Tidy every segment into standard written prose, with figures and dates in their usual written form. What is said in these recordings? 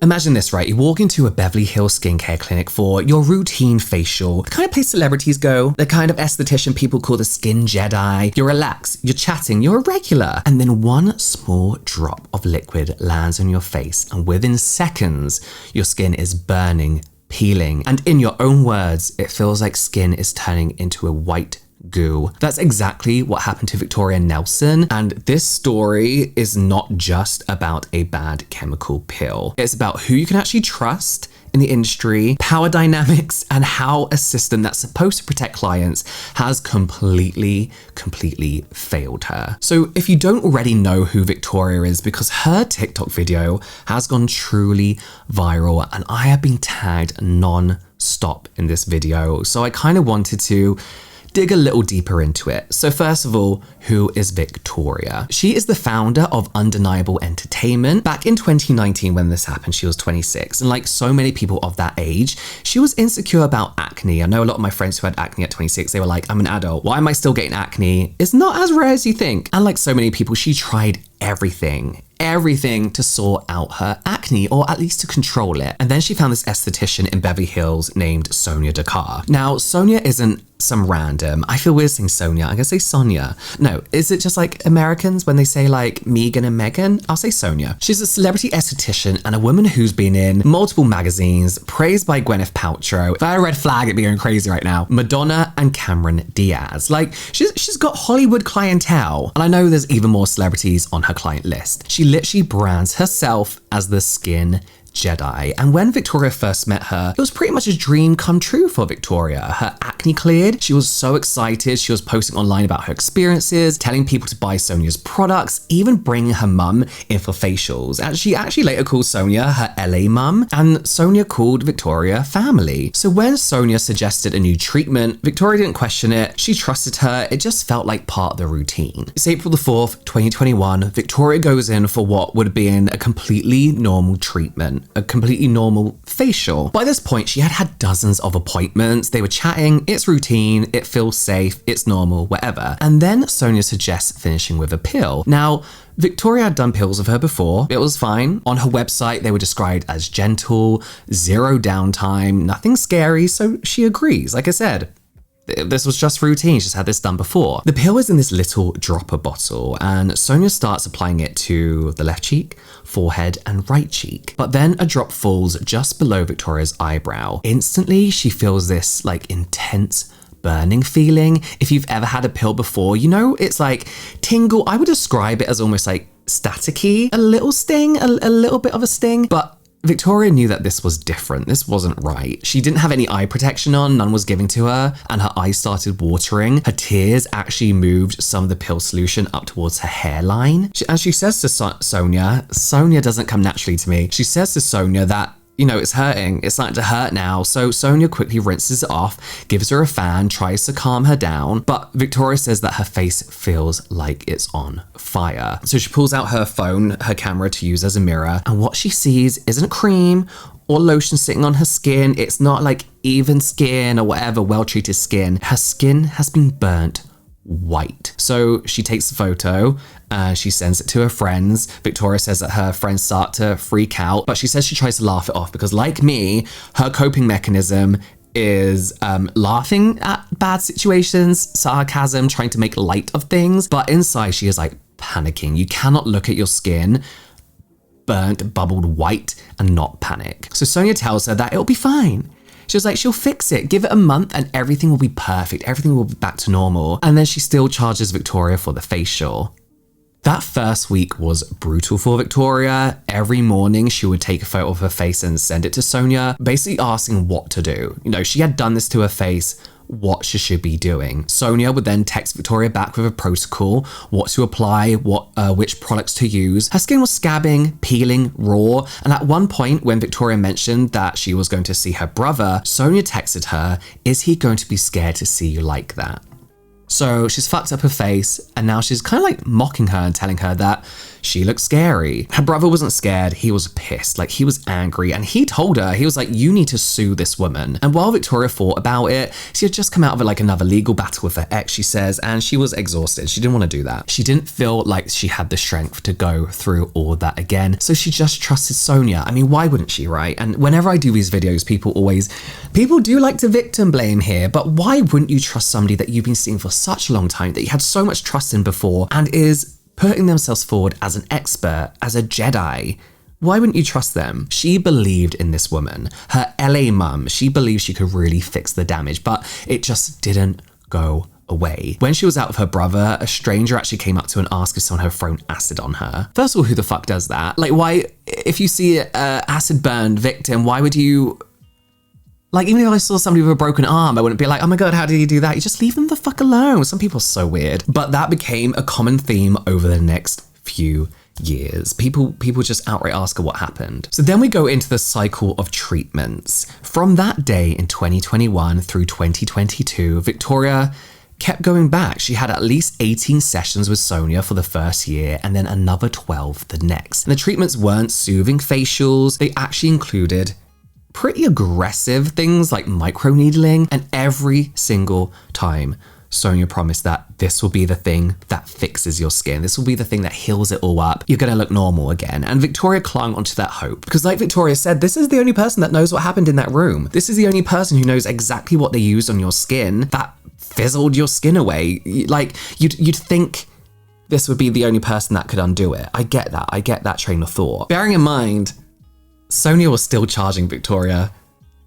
Imagine this, right? You walk into a Beverly Hills skincare clinic for your routine facial, the kind of place celebrities go, the kind of esthetician people call the skin Jedi. You're relaxed, you're chatting, you're a regular. And then one small drop of liquid lands on your face, and within seconds, your skin is burning, peeling, and in your own words, it feels like skin is turning into a white goo. That's exactly what happened to Victoria Nelson, and this story is not just about a bad chemical pill. It's about who you can actually trust in the industry, power dynamics, and how a system that's supposed to protect clients has completely failed her. So if you don't already know who Victoria is, because her TikTok video has gone truly viral and I have been tagged non-stop in this video, so I kind of wanted to dig a little deeper into it. So first of all, who is Victoria? She is the founder of Undeniable Entertainment. Back in 2019 when this happened, she was 26. And like so many people of that age, she was insecure about acne. I know a lot of my friends who had acne at 26, they were like, I'm an adult, why am I still getting acne? It's not as rare as you think. And like so many people, she tried everything to sort out her acne, or at least to control it. And then she found this esthetician in Beverly Hills named Sonya Dakar. Now, Sonya isn't some random, I feel weird saying Sonya, I'm gonna say Sonya. No, is it just like Americans when they say like Megan and Megan? I'll say Sonya. She's a celebrity esthetician and a woman who's been in multiple magazines, praised by Gwyneth Paltrow. If I had a red flag, it'd be going crazy right now. Madonna and Cameron Diaz. Like, she's got Hollywood clientele. And I know there's even more celebrities on her client list. She literally brands herself as the skin Jedi. And when Victoria first met her, it was pretty much a dream come true for Victoria. Her acne cleared. She was so excited. She was posting online about her experiences, telling people to buy Sonya's products, even bringing her mum in for facials. And she actually later called Sonya her LA mum, and Sonya called Victoria family. So when Sonya suggested a new treatment, Victoria didn't question it. She trusted her. It just felt like part of the routine. It's April the 4th, 2021. Victoria goes in for what would have been a completely normal treatment, a completely normal facial. By this point, she had had dozens of appointments. They were chatting, it's routine, it feels safe, it's normal, whatever. And then Sonya suggests finishing with a pill. Now, Victoria had done pills with her before. It was fine. On her website, they were described as gentle, zero downtime, nothing scary, so she agrees. Like I said, this was just routine. She's had this done before. The pill is in this little dropper bottle, and Sonya starts applying it to the left cheek, forehead, and right cheek. But then a drop falls just below Victoria's eyebrow. Instantly, she feels this like intense burning feeling. If you've ever had a pill before, you know, it's like tingle. I would describe it as almost like staticky, a little sting, a little bit of a sting, but Victoria knew that this was different. This wasn't right. She didn't have any eye protection on, none was given to her, and her eyes started watering. Her tears actually moved some of the pill solution up towards her hairline. And she says to Sonya doesn't come naturally to me. She says to Sonya that, you know, it's hurting. It's starting to hurt now. So Sonya quickly rinses it off, gives her a fan, tries to calm her down. But Victoria says that her face feels like it's on fire. So she pulls out her phone, her camera to use as a mirror. And what she sees isn't cream or lotion sitting on her skin. It's not like even skin or whatever, well-treated skin. Her skin has been burnt white. So she takes a photo, she sends it to her friends. Victoria says that her friends start to freak out, but she says she tries to laugh it off because, like me, her coping mechanism is laughing at bad situations, sarcasm, trying to make light of things, but inside she is like panicking. You cannot look at your skin burnt, bubbled white and not panic. So Sonya tells her that it'll be fine. She was like, she'll fix it. Give it a month and everything will be perfect. Everything will be back to normal. And then she still charges Victoria for the facial. That first week was brutal for Victoria. Every morning she would take a photo of her face and send it to Sonya, basically asking what to do. You know, she had done this to her face, what she should be doing. Sonya would then text Victoria back with a protocol, what to apply, which products to use. Her skin was scabbing, peeling, raw, and at one point when Victoria mentioned that she was going to see her brother, Sonya texted her, "Is he going to be scared to see you like that?" So she's fucked up her face, and now she's kind of like mocking her and telling her that she looked scary. Her brother wasn't scared, he was pissed, like he was angry, and he told her, he was like, you need to sue this woman. And while Victoria thought about it, she had just come out of like another legal battle with her ex, she says, and she was exhausted. She didn't want to do that. She didn't feel like she had the strength to go through all that again. So she just trusted Sonya. I mean, why wouldn't she, right? And whenever I do these videos, people do like to victim blame here, but why wouldn't you trust somebody that you've been seeing for such a long time, that you had so much trust in before, and is putting themselves forward as an expert, as a Jedi? Why wouldn't you trust them? She believed in this woman, her LA mum. She believed she could really fix the damage, but it just didn't go away. When she was out with her brother, a stranger actually came up to her and asked if someone had thrown acid on her. First of all, who the fuck does that? Like, why, if you see a acid burned victim, why would you, like, even if I saw somebody with a broken arm, I wouldn't be like, oh my God, how did you do that? You just leave them the fuck alone. Some people are so weird. But that became a common theme over the next few years. People just outright ask her what happened. So then we go into the cycle of treatments. From that day in 2021 through 2022, Victoria kept going back. She had at least 18 sessions with Sonya for the first year and then another 12 the next. And the treatments weren't soothing facials. They actually included pretty aggressive things like microneedling, and every single time Sonya promised that this will be the thing that fixes your skin. This will be the thing that heals it all up. You're gonna look normal again. And Victoria clung onto that hope because, like Victoria said, this is the only person that knows what happened in that room. This is the only person who knows exactly what they used on your skin that fizzled your skin away. Like, you'd think this would be the only person that could undo it. I get that train of thought. Bearing in mind, Sonya was still charging Victoria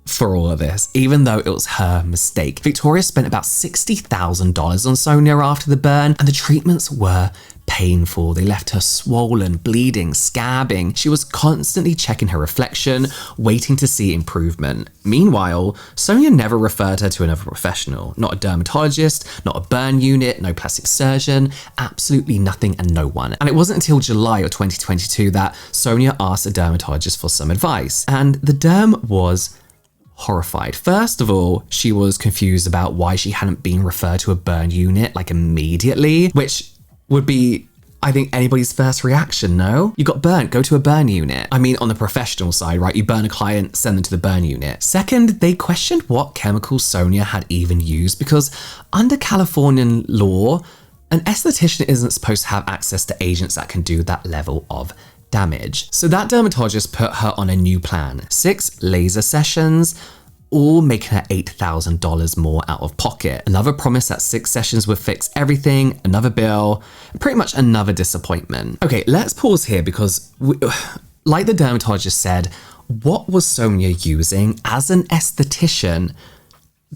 for all of this, even though it was her mistake. Victoria spent about $60,000 on Sonya after the burn, and the treatments were painful. They left her swollen, bleeding, scabbing. She was constantly checking her reflection, waiting to see improvement. Meanwhile, Sonya never referred her to another professional. Not a dermatologist, not a burn unit, no plastic surgeon, absolutely nothing and no one. And it wasn't until July of 2022 that Sonya asked a dermatologist for some advice. And the derm was horrified. First of all, she was confused about why she hadn't been referred to a burn unit like immediately, which would be, I think, anybody's first reaction, no? You got burnt, go to a burn unit. I mean, on the professional side, right? You burn a client, send them to the burn unit. Second, they questioned what chemicals Sonya had even used, because under Californian law, an esthetician isn't supposed to have access to agents that can do that level of damage. So that dermatologist put her on a new plan. 6 laser sessions, all making her $8,000 more out of pocket. Another promise that 6 sessions would fix everything, another bill, pretty much another disappointment. Okay, let's pause here because, like the dermatologist said, what was Sonya using as an esthetician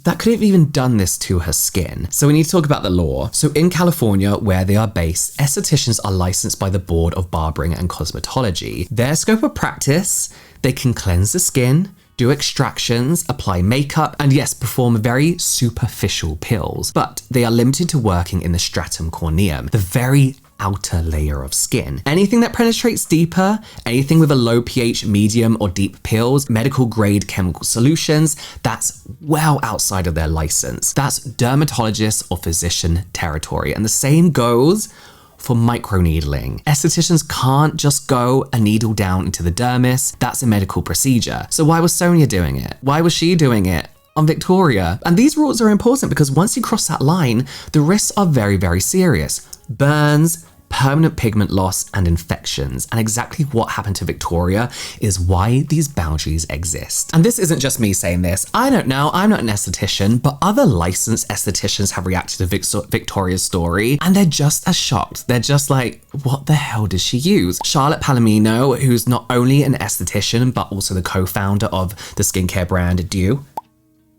that could have even done this to her skin? So we need to talk about the law. So in California, where they are based, estheticians are licensed by the Board of Barbering and Cosmetology. Their scope of practice, they can cleanse the skin, do extractions, apply makeup, and yes, perform very superficial peels, but they are limited to working in the stratum corneum, the very outer layer of skin. Anything that penetrates deeper, anything with a low pH, medium or deep peels, medical grade chemical solutions, that's well outside of their license. That's dermatologist or physician territory. And the same goes for microneedling. Estheticians can't just go a needle down into the dermis. That's a medical procedure. So why was Sonya doing it? Why was she doing it on Victoria? And these rules are important because once you cross that line, the risks are very, very serious. Burns, permanent pigment loss, and infections. And exactly what happened to Victoria is why these boundaries exist. And this isn't just me saying this. I don't know, I'm not an esthetician, but other licensed estheticians have reacted to Victoria's story, and they're just as shocked. They're just like, what the hell does she use? Charlotte Palomino, who's not only an esthetician, but also the co-founder of the skincare brand Dew,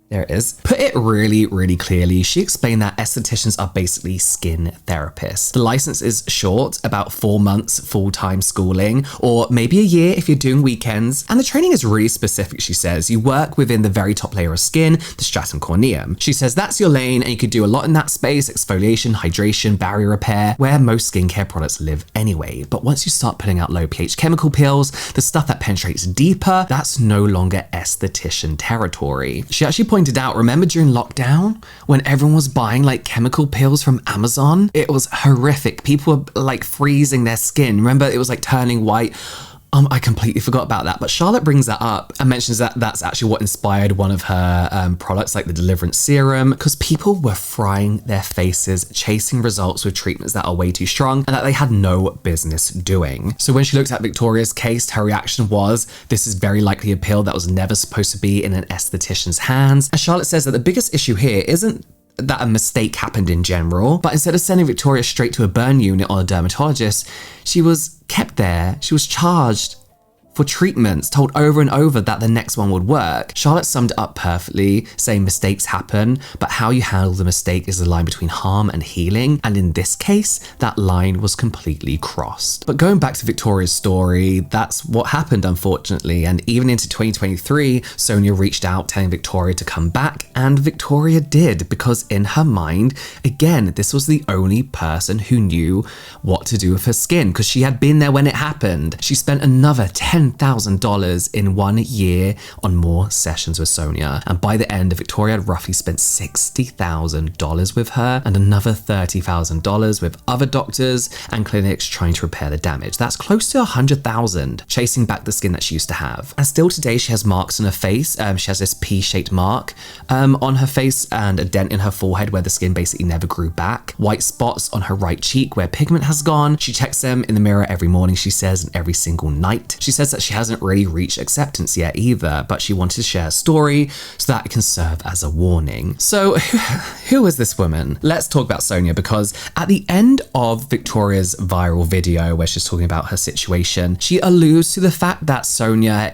there it is, put it really, really clearly. She explained that estheticians are basically skin therapists. The license is short, about 4 months full-time schooling, or maybe a year if you're doing weekends. And the training is really specific, she says. You work within the very top layer of skin, the stratum corneum. She says that's your lane and you could do a lot in that space: exfoliation, hydration, barrier repair, where most skincare products live anyway. But once you start putting out low pH chemical peels, the stuff that penetrates deeper, that's no longer esthetician territory. She actually pointed pointed out, remember during lockdown when everyone was buying like chemical peels from Amazon? It was horrific. People were like freezing their skin. Remember, it was like turning white. I completely forgot about that, but Charlotte brings that up and mentions that that's actually what inspired one of her products, like the Deliverance Serum, because people were frying their faces, chasing results with treatments that are way too strong and that they had no business doing. So when she looked at Victoria's case, her reaction was, this is very likely a pill that was never supposed to be in an esthetician's hands. And Charlotte says that the biggest issue here isn't that a mistake happened in general, but instead of sending Victoria straight to a burn unit or a dermatologist, she was kept there. She was charged for treatments, told over and over that the next one would work. Charlotte summed it up perfectly, saying mistakes happen, but how you handle the mistake is the line between harm and healing, and in this case, that line was completely crossed. But going back to Victoria's story, that's what happened, unfortunately, and even into 2023, Sonya reached out telling Victoria to come back, and Victoria did, because in her mind, again, this was the only person who knew what to do with her skin, because she had been there when it happened. She spent another $10,000 in 1 year on more sessions with Sonya. And by the end, Victoria had roughly spent $60,000 with her and another $30,000 with other doctors and clinics trying to repair the damage. That's close to $100,000 chasing back the skin that she used to have. And still today, she has marks on her face. She has this P-shaped mark on her face and a dent in her forehead where the skin basically never grew back. White spots on her right cheek where pigment has gone. She checks them in the mirror every morning, she says, and every single night. She says that she hasn't really reached acceptance yet either, but she wanted to share a story so that it can serve as a warning. So who is this woman? Let's talk about Sonya, because at the end of Victoria's viral video where she's talking about her situation, she alludes to the fact that Sonya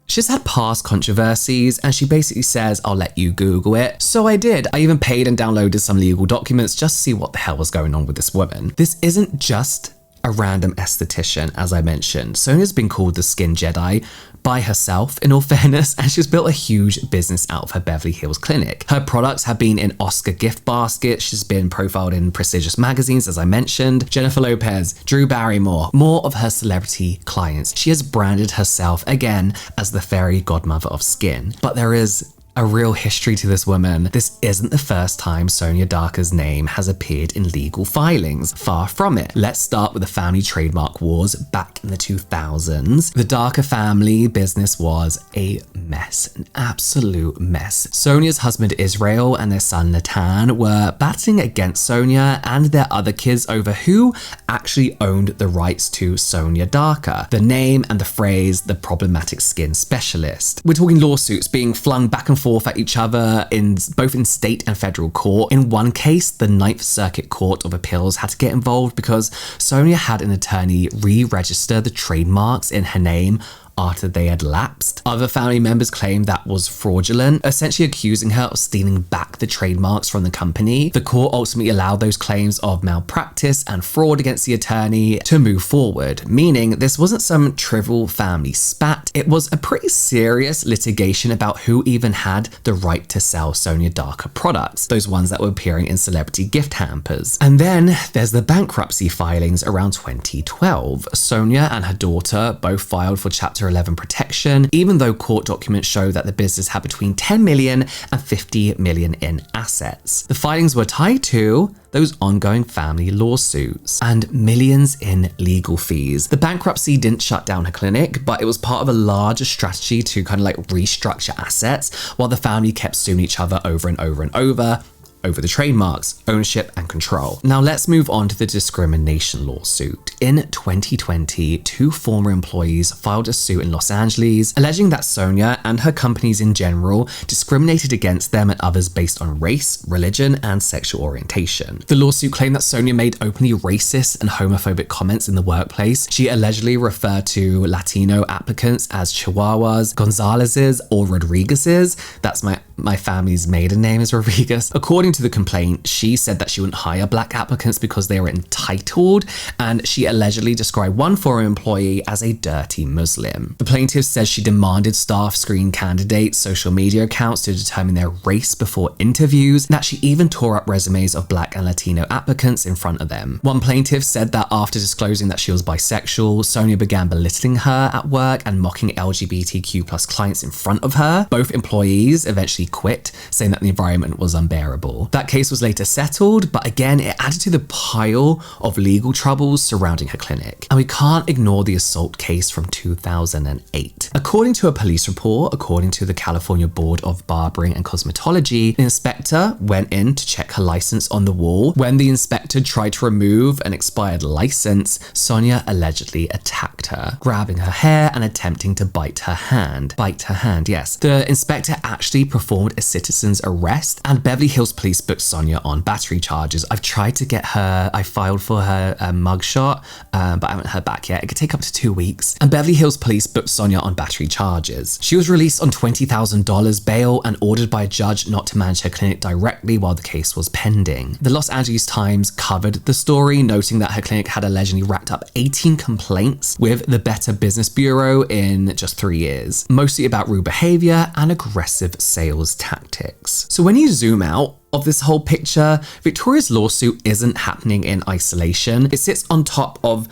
she's had past controversies, and she basically says, I'll let you Google it. So I did. I even paid and downloaded some legal documents just to see what the hell was going on with this woman. This isn't just a random esthetician, as I mentioned. Sonya's been called the Skin Jedi by herself, in all fairness, and she's built a huge business out of her Beverly Hills clinic. Her products have been in Oscar gift baskets. She's been profiled in prestigious magazines, as I mentioned. Jennifer Lopez, Drew Barrymore, more of her celebrity clients. She has branded herself again as the fairy godmother of skin. But there is a real history to this woman. This isn't the first time Sonya Dakar's name has appeared in legal filings. Far from it. Let's start with the family trademark wars back in the 2000s. The Dakar family business was a mess, an absolute mess. Sonya's husband Israel and their son Natan were battling against Sonya and their other kids over who actually owned the rights to Sonya Dakar, the name and the phrase the problematic skin specialist. We're talking lawsuits being flung back and forth at each other both in state and federal court. In one case, the Ninth Circuit Court of Appeals had to get involved because Sonya had an attorney re-register the trademarks in her name after they had lapsed. Other family members claimed that was fraudulent, essentially accusing her of stealing back the trademarks from the company. The court ultimately allowed those claims of malpractice and fraud against the attorney to move forward, meaning this wasn't some trivial family spat. It was a pretty serious litigation about who even had the right to sell Sonya Dakar products, those ones that were appearing in celebrity gift hampers. And then there's the bankruptcy filings around 2012. Sonya and her daughter both filed for Chapter 11 protection, even though court documents show that the business had between 10 million and 50 million in assets. The filings were tied to those ongoing family lawsuits and millions in legal fees. The bankruptcy didn't shut down her clinic, but it was part of a larger strategy to kind of like restructure assets while the family kept suing each other over and over and over the trademarks, ownership, and control. Now let's move on to the discrimination lawsuit. In 2020, two former employees filed a suit in Los Angeles, alleging that Sonya and her companies in general discriminated against them and others based on race, religion, and sexual orientation. The lawsuit claimed that Sonya made openly racist and homophobic comments in the workplace. She allegedly referred to Latino applicants as Chihuahuas, Gonzalez's, or Rodriguez's. That's my my family's maiden name is Rodriguez. According to the complaint, she said that she wouldn't hire black applicants because they were entitled, and she allegedly described one foreign employee as a dirty Muslim. The plaintiff says she demanded staff screen candidates' social media accounts to determine their race before interviews, and that she even tore up resumes of black and Latino applicants in front of them. One plaintiff said that after disclosing that she was bisexual, Sonya began belittling her at work and mocking LGBTQ+ clients in front of her. Both employees eventually quit, saying that the environment was unbearable. That case was later settled, but again, it added to the pile of legal troubles surrounding her clinic. And we can't ignore the assault case from 2008. According to a police report, according to the California Board of Barbering and Cosmetology, the inspector went in to check her license on the wall. When the inspector tried to remove an expired license, Sonya allegedly attacked her, grabbing her hair and attempting to bite her hand. Bite her hand, yes. The inspector actually performed a citizen's arrest, and Beverly Hills police booked Sonya on battery charges. I've tried to get her, I filed for her mugshot, but I haven't heard back yet. It could take up to 2 weeks. And Beverly Hills police booked Sonya on battery charges. She was released on $20,000 bail and ordered by a judge not to manage her clinic directly while the case was pending. The Los Angeles Times covered the story, noting that her clinic had allegedly racked up 18 complaints with the Better Business Bureau in just 3 years, mostly about rude behavior and aggressive sales tactics. So when you zoom out of this whole picture, Victoria's lawsuit isn't happening in isolation. It sits on top of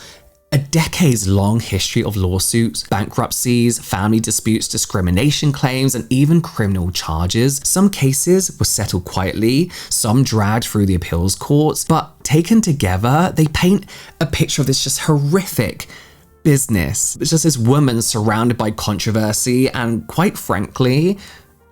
a decades-long history of lawsuits, bankruptcies, family disputes, discrimination claims, and even criminal charges. Some cases were settled quietly, some dragged through the appeals courts, but taken together, they paint a picture of this just horrific business. It's just this woman surrounded by controversy, and quite frankly,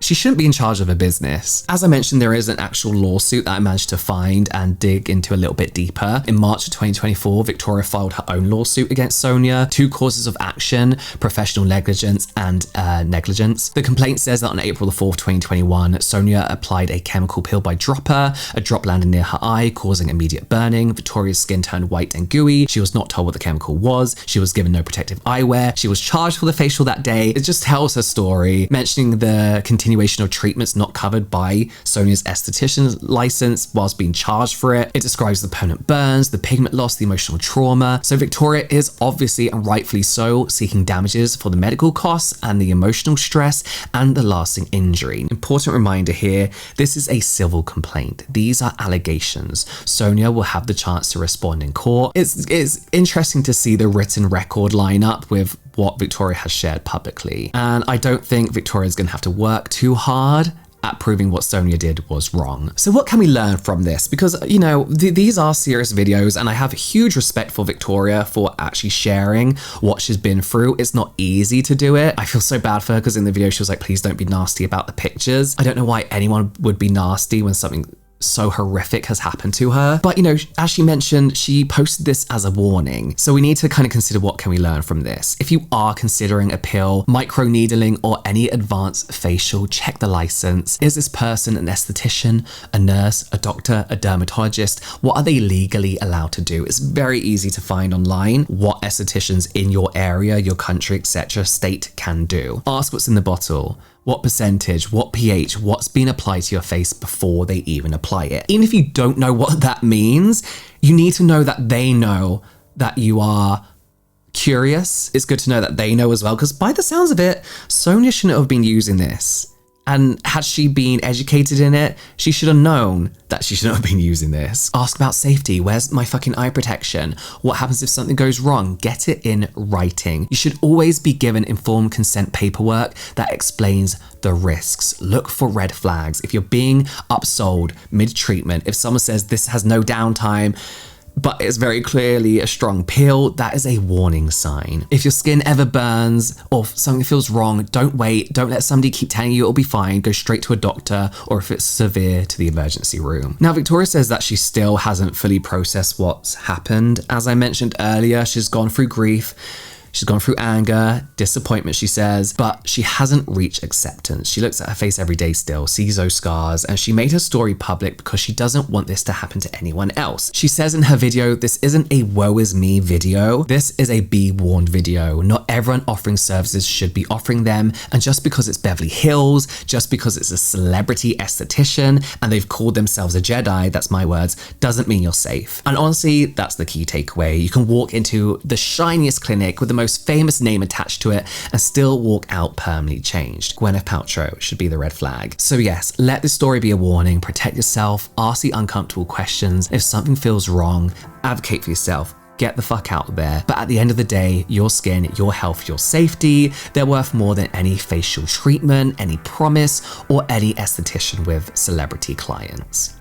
she shouldn't be in charge of a business. As I mentioned, there is an actual lawsuit that I managed to find and dig into a little bit deeper. In March of 2024, Victoria filed her own lawsuit against Sonya. 2 causes of action: professional negligence and negligence. The complaint says that on April the 4th, 2021, Sonya applied a chemical peel by dropper. A drop landed near her eye, causing immediate burning. Victoria's skin turned white and gooey. She was not told what the chemical was. She was given no protective eyewear. She was charged for the facial that day. It just tells her story, mentioning the continuation of treatments not covered by Sonya's esthetician license whilst being charged for it. It describes the permanent burns, the pigment loss, the emotional trauma. So Victoria is obviously, and rightfully so, seeking damages for the medical costs and the emotional stress and the lasting injury. Important reminder here, this is a civil complaint. These are allegations. Sonya will have the chance to respond in court. It's interesting to see the written record line up with what Victoria has shared publicly. And I don't think Victoria's gonna have to work too hard at proving what Sonya did was wrong. So what can we learn from this? Because, you know, these are serious videos, and I have huge respect for Victoria for actually sharing what she's been through. It's not easy to do it. I feel so bad for her because in the video she was like, please don't be nasty about the pictures. I don't know why anyone would be nasty when something so horrific has happened to her. But, you know, as she mentioned, she posted this as a warning. So we need to kind of consider, what can we learn from this? If you are considering a pill, microneedling, or any advanced facial, check the license. Is this person an esthetician, a nurse, a doctor, a dermatologist? What are they legally allowed to do? It's very easy to find online what estheticians in your area, your country, etc., state can do. Ask what's in the bottle. What percentage, what pH, what's been applied to your face before they even apply it. Even if you don't know what that means, you need to know that they know that you are curious. It's good to know that they know as well, because by the sounds of it, Sonya shouldn't have been using this. And had she been educated in it, she should have known that she shouldn't have been using this. Ask about safety. Where's my fucking eye protection? What happens if something goes wrong? Get it in writing. You should always be given informed consent paperwork that explains the risks. Look for red flags. If you're being upsold mid-treatment, if someone says this has no downtime, but it's very clearly a strong peel, that is a warning sign. If your skin ever burns or if something feels wrong, don't wait. Don't let somebody keep telling you it'll be fine. Go straight to a doctor, or if it's severe, to the emergency room. Now, Victoria says that she still hasn't fully processed what's happened. As I mentioned earlier, she's gone through grief. She's gone through anger, disappointment, she says, but she hasn't reached acceptance. She looks at her face every day still, sees those scars, and she made her story public because she doesn't want this to happen to anyone else. She says in her video, this isn't a woe is me video. This is a be warned video. Not everyone offering services should be offering them. And just because it's Beverly Hills, just because it's a celebrity esthetician and they've called themselves a Jedi, that's my words, doesn't mean you're safe. And honestly, that's the key takeaway. You can walk into the shiniest clinic with the most famous name attached to it and still walk out permanently changed. Gwyneth Paltrow should be the red flag. So yes, let this story be a warning. Protect yourself, ask the uncomfortable questions. If something feels wrong, advocate for yourself. Get the fuck out there. But at the end of the day, your skin, your health, your safety, they're worth more than any facial treatment, any promise, or any esthetician with celebrity clients.